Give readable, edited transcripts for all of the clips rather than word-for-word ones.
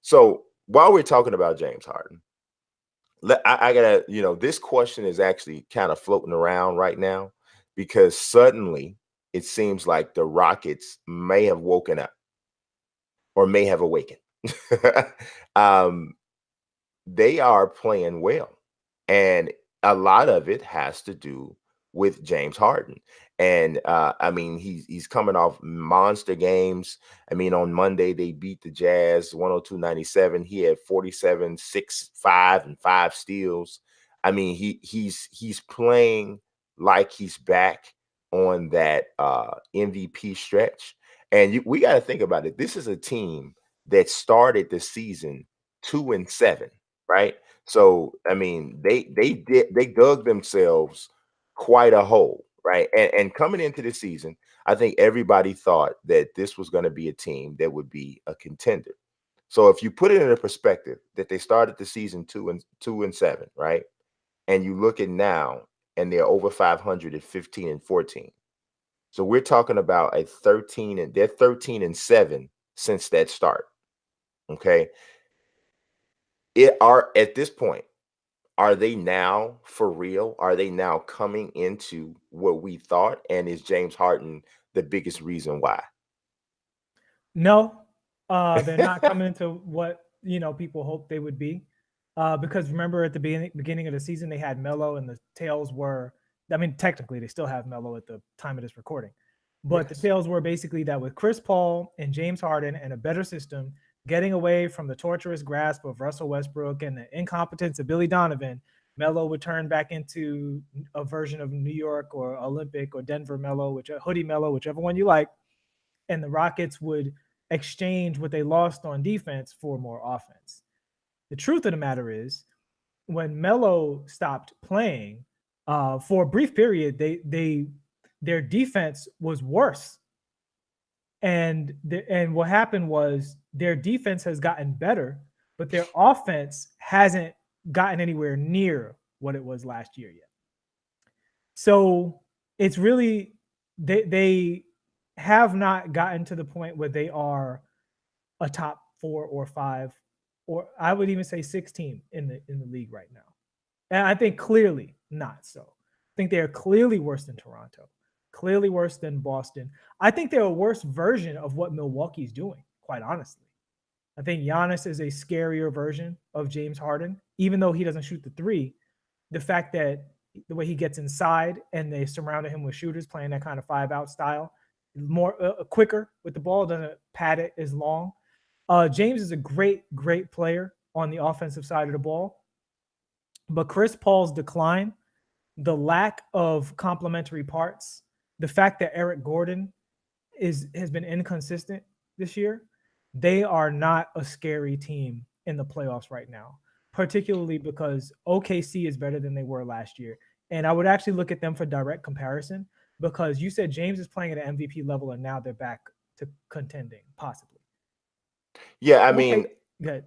So while we're talking about James Harden, I gotta, this question is actually kind of floating around right now because suddenly it seems like the Rockets may have woken up or may have awakened. um, they are playing well. And a lot of it has to do with James Harden. And I mean, he's coming off monster games. I mean, on Monday they beat the Jazz 102-97. He had 47, 6, 5, and 5 steals. I mean, he's playing like he's back on that MVP stretch. And we got to think about it. This is a team that started the season 2-7, right? So I mean, they dug themselves quite a hole, right? And coming into the season, I think everybody thought that this was going to be a team that would be a contender. So if you put it in a perspective that they started the season 2-7, right? And you look at now, and they're over 500 at 15-14. So we're talking about they're 13-7 since that start. Okay. At this point, are they now for real? Are they now coming into what we thought? And is James Harden the biggest reason why? No, they're not coming into what people hoped they would be. Because remember at the beginning of the season they had Melo and the tails were. I mean, technically they still have Melo at the time of this recording, but the Yes. tails were basically that with Chris Paul and James Harden and a better system, getting away from the torturous grasp of Russell Westbrook and the incompetence of Billy Donovan, Melo would turn back into a version of New York or Olympic or Denver Melo, which hoodie Melo, whichever one you like, and the Rockets would exchange what they lost on defense for more offense. The truth of the matter is, when Melo stopped playing, for a brief period, their defense was worse, and what happened was their defense has gotten better, but their offense hasn't gotten anywhere near what it was last year yet. So it's really they have not gotten to the point where they are a top 4 or 5, or I would even say 16 in the league right now. And I think clearly not so. I think they are clearly worse than Toronto, clearly worse than Boston. I think they're a worse version of what Milwaukee's doing, quite honestly. I think Giannis is a scarier version of James Harden, even though he doesn't shoot the three. The fact that the way he gets inside and they surrounded him with shooters playing that kind of 5-out style, more quicker with the ball, doesn't pad it as long. James is a great player on the offensive side of the ball, but Chris Paul's decline, the lack of complementary parts, the fact that Eric Gordon has been inconsistent this year, they are not a scary team in the playoffs right now, particularly because OKC is better than they were last year. And I would actually look at them for direct comparison because you said James is playing at an MVP level and now they're back to contending, possibly. Yeah, I Okay, mean, good.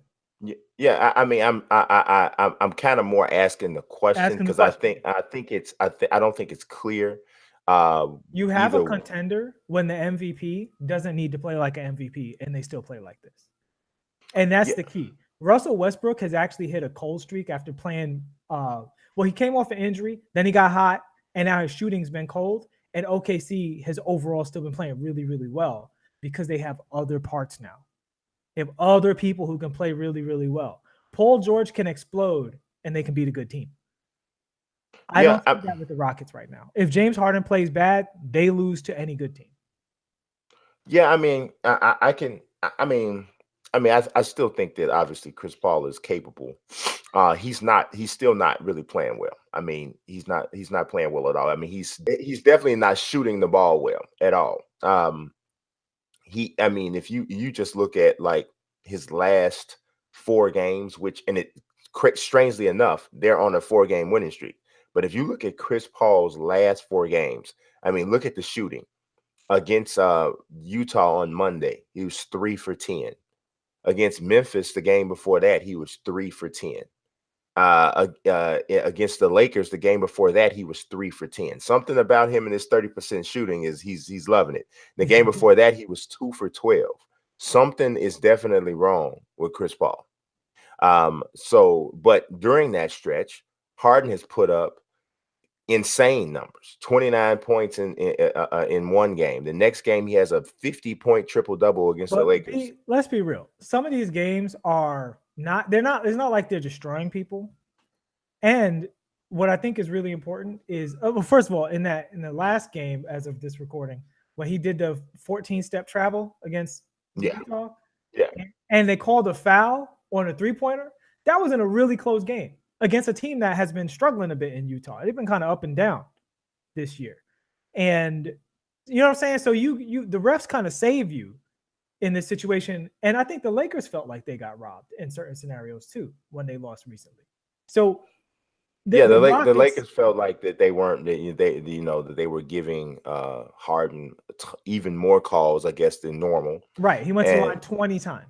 yeah. I mean, I'm kind of more asking the question Asking the because I question. think I think it's I don't think it's clear. You have a Either contender when the MVP doesn't need to play like an MVP and they still play like this. And that's yeah, the key. Russell Westbrook has actually hit a cold streak after playing. Well, he came off an injury, then he got hot, and now his shooting's been cold. And OKC has overall still been playing really well because they have other parts now. They have other people who can play really well. Paul George can explode, and they can beat a good team. I yeah. don't see that with the Rockets right now. If James Harden plays bad, they lose to any good team. Yeah, I mean, I can. I still think that obviously Chris Paul is capable. He's not. He's still not really playing well. I mean, he's not. He's not playing well at all. I mean, he's definitely not shooting the ball well at all. I mean, if you just look at like his last 4 games, which and it strangely enough, they're on a 4-game winning streak. But if you look at Chris Paul's last 4 games, I mean, look at the shooting against Utah on Monday. He was 3 for 10. Against Memphis, the game before that, he was 3 for 10. Against the Lakers, the game before that, he was 3 for 10. Something about him and his 30% shooting is he's loving it. The game before that, he was 2 for 12. something is definitely wrong with Chris Paul. But during that stretch, Harden has put up insane numbers, 29 points in one game. The next game, he has a 50-point triple-double against the Lakers. Let's be real. Some of these games are not, it's not like they're destroying people. And what I think is really important is, well, first of all, in the last game, as of this recording, when he did the 14-step travel against Utah, and they called a foul on a three-pointer, that was in a really close game against a team that has been struggling a bit in Utah. They've been kind of up and down this year. And you know what I'm saying? So the refs kind of save you in this situation. And I think the Lakers felt like they got robbed in certain scenarios too when they lost recently. So the Lakers felt like that they weren't, that they were giving Harden even more calls, I guess, than normal. Right. He went to the line 20 times.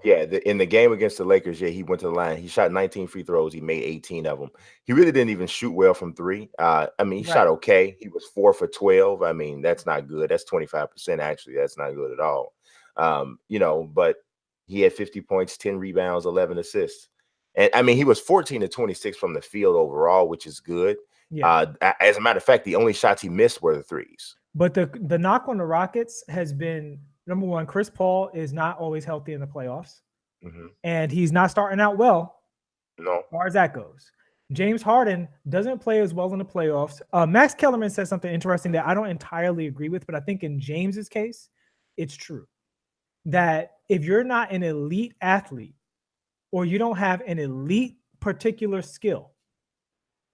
Yeah, in the game against the Lakers, he went to the line. He shot 19 free throws. He made 18 of them. He really didn't even shoot well from three. He shot okay. He was 4 for 12. I mean, that's not good. That's 25%, actually. That's not good at all. But he had 50 points, 10 rebounds, 11 assists. And, I mean, he was 14 to 26 from the field overall, which is good. Yeah. As a matter of fact, the only shots he missed were the threes. But the knock on the Rockets has been, number one, Chris Paul is not always healthy in the playoffs. Mm-hmm. And he's not starting out well. No. As far as that goes. James Harden doesn't play as well in the playoffs. Max Kellerman said something interesting that I don't entirely agree with, but I think in James's case, it's true. That if you're not an elite athlete or you don't have an elite particular skill,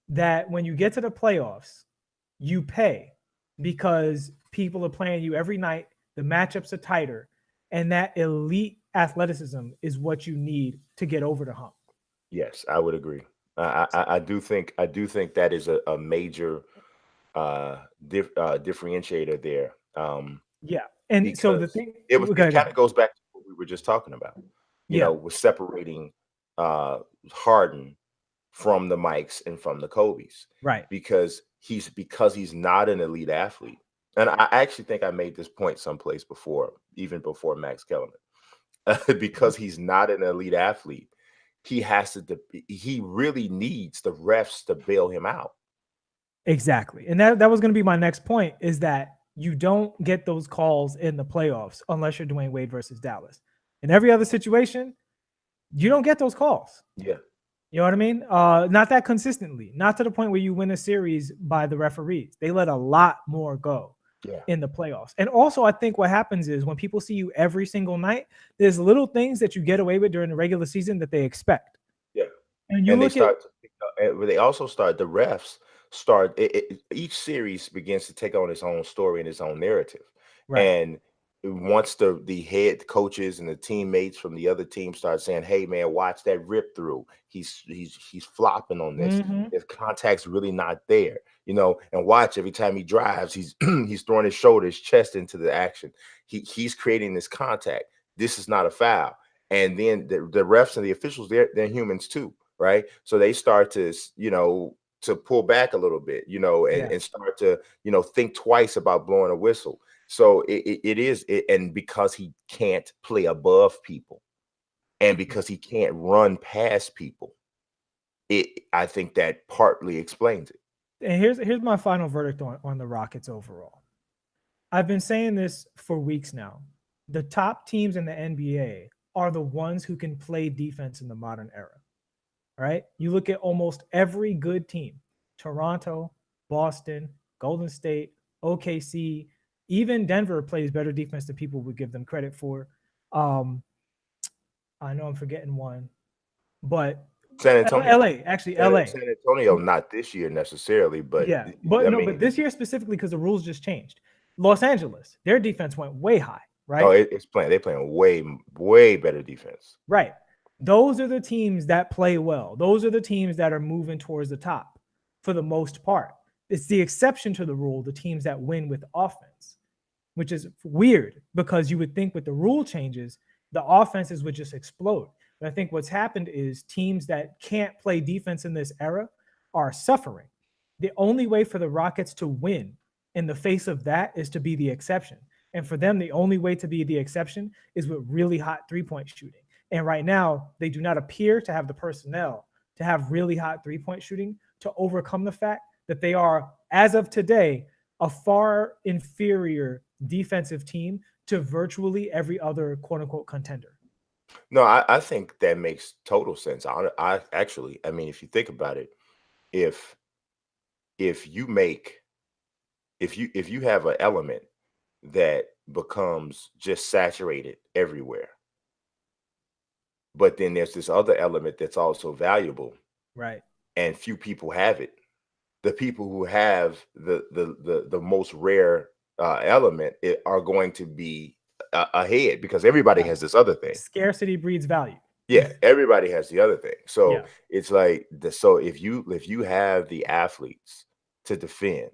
that when you get to the playoffs, you pay because people are playing you every night. The matchups are tighter, and that elite athleticism is what you need to get over the hump. Yes, I would agree. I do think that is a major differentiator there. And so the thing, it kind of goes back to what we were just talking about. You know, with separating Harden from the Mikes and from the Kobe's, right? Because he's not an elite athlete. And I actually think I made this point someplace before, even before Max Kellerman, because he's not an elite athlete. He really needs the refs to bail him out. Exactly. And that was going to be my next point, is that you don't get those calls in the playoffs unless you're Dwayne Wade versus Dallas. In every other situation, you don't get those calls. Yeah. You know what I mean? Not that consistently, not to the point where you win a series by the referees. They let a lot more go in the playoffs. And also, I think what happens is when people see you every single night, there's little things that you get away with during the regular season that they expect. Yeah. And the refs start, each series begins to take on its own story and its own narrative. Right. And once the head coaches and the teammates from the other team start saying, "Hey man, watch that rip through. He's flopping on this. Mm-hmm. His contact's really not there, and watch every time he drives, he's he's throwing his shoulder, his chest into the action. He's creating this contact. This is not a foul." And then the refs and the officials, they're humans too, right? So they start to, to pull back a little bit, and start to, think twice about blowing a whistle. So and because he can't play above people, and because he can't run past people, I think that partly explains it. And here's my final verdict on the Rockets overall. I've been saying this for weeks now. The top teams in the NBA are the ones who can play defense in the modern era. Right? You look at almost every good team: Toronto, Boston, Golden State, OKC. Even Denver plays better defense than people would give them credit for. I know I'm forgetting one, but San Antonio. LA. San Antonio, not this year necessarily, but but this year specifically because the rules just changed. Los Angeles, their defense went way high, right? Oh, they're playing way better defense. Right. Those are the teams that play well. Those are the teams that are moving towards the top for the most part. It's the exception to the rule, the teams that win with offense, which is weird because you would think with the rule changes, the offenses would just explode. But I think what's happened is teams that can't play defense in this era are suffering. The only way for the Rockets to win in the face of that is to be the exception. And for them, the only way to be the exception is with really hot 3-point shooting. And right now, they do not appear to have the personnel to have really hot 3-point shooting to overcome the fact that they are, as of today, a far inferior defensive team to virtually every other quote unquote contender. No, I think that makes total sense. I actually, I mean, if you think about it, if you make if you have an element that becomes just saturated everywhere, but then there's this other element that's also valuable, right? And few people have it. The people who have the most rare element are going to be ahead because everybody has this other thing. Scarcity breeds value. Yeah, everybody has the other thing. So Yeah. it's like so if you have the athletes to defend,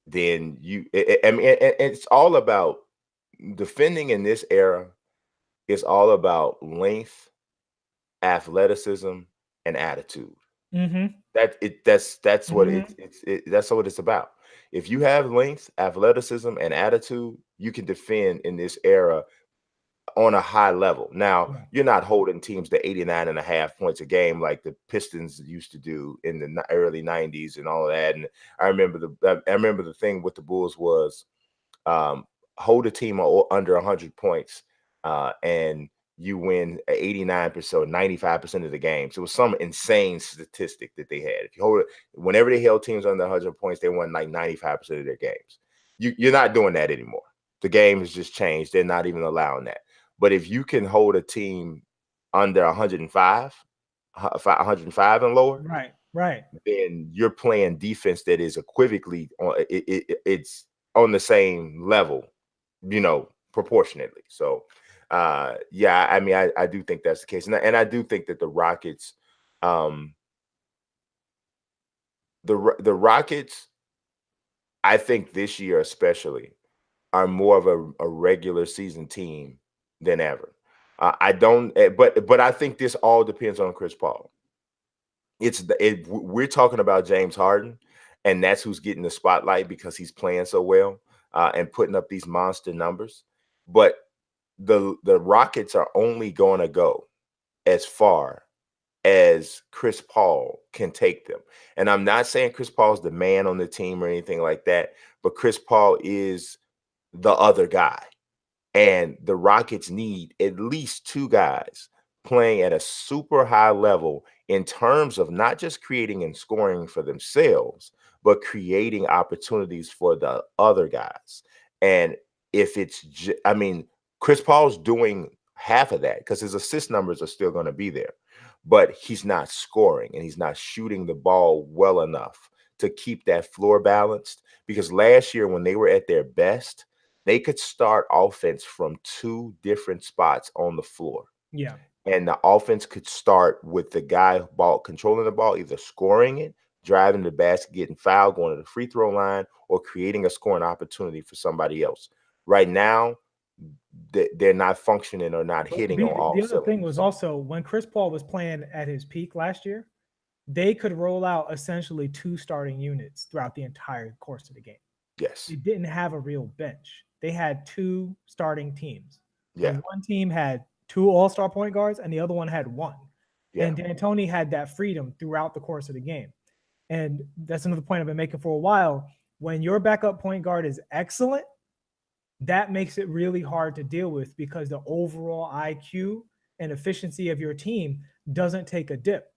then I mean, it's all about defending in this era. It's all about length, athleticism, and attitude. Mm-hmm. That's what that's what it's about. If you have length, athleticism, and attitude, you can defend in this era on a high level. Now, you're not holding teams to 89.5 points a game like the Pistons used to do in the early 90s and all of that. And I remember the thing with the Bulls was hold a team under 100 points and you win 89% or 95% of the games. It was some insane statistic that they had. If you hold it, whenever they held teams under 100 points, they won like 95% of their games. You're not doing that anymore. The game has just changed. They're not even allowing that. But if you can hold a team under 105 and lower, right, then you're playing defense that is equivocally on it's on the same level, proportionately. So yeah, I mean, I do think that's the case. And I do think that the Rockets, the Rockets, I think this year especially, are more of a regular season team than ever. I don't, but I think this all depends on Chris Paul. We're talking about James Harden, and that's who's getting the spotlight because he's playing so well and putting up these monster numbers. But the Rockets are only going to go as far as Chris Paul can take them. And I'm not saying Chris Paul's the man on the team or anything like that, but Chris Paul is the other guy. And the Rockets need at least two guys playing at a super high level in terms of not just creating and scoring for themselves, but creating opportunities for the other guys. And if it's, I mean, Chris Paul's doing half of that because his assist numbers are still going to be there, but he's not scoring and he's not shooting the ball well enough to keep that floor balanced. Because last year when they were at their best, they could start offense from two different spots on the floor. Yeah. And the offense could start with the guy controlling the ball, either scoring it, driving the basket, getting fouled, going to the free throw line, or creating a scoring opportunity for somebody else. Right now, they're not functioning or not hitting on all cylinders. The other thing was also when Chris Paul was playing at his peak last year, they could roll out essentially two starting units throughout the entire course of the game. Yes. They didn't have a real bench. They had two starting teams. Yeah. And one team had two all-star point guards and the other one had one. Yeah. And D'Antoni had that freedom throughout the course of the game. And that's another point I've been making for a while. When your backup point guard is excellent, that makes it really hard to deal with because the overall IQ and efficiency of your team doesn't take a dip.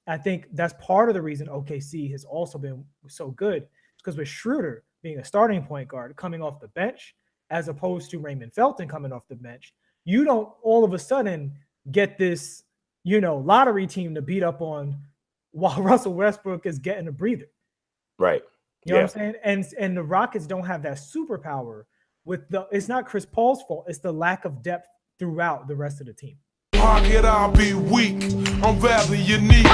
I think that's part of the reason OKC has also been so good, because with Schroeder being a starting point guard coming off the bench, as opposed to Raymond Felton coming off the bench, you don't all of a sudden get this, lottery team to beat up on while Russell Westbrook is getting a breather. Right. You know what I'm saying? And the Rockets don't have that superpower it's not Chris Paul's fault. It's the lack of depth throughout the rest of the team. How could I be weak? I'm rather unique.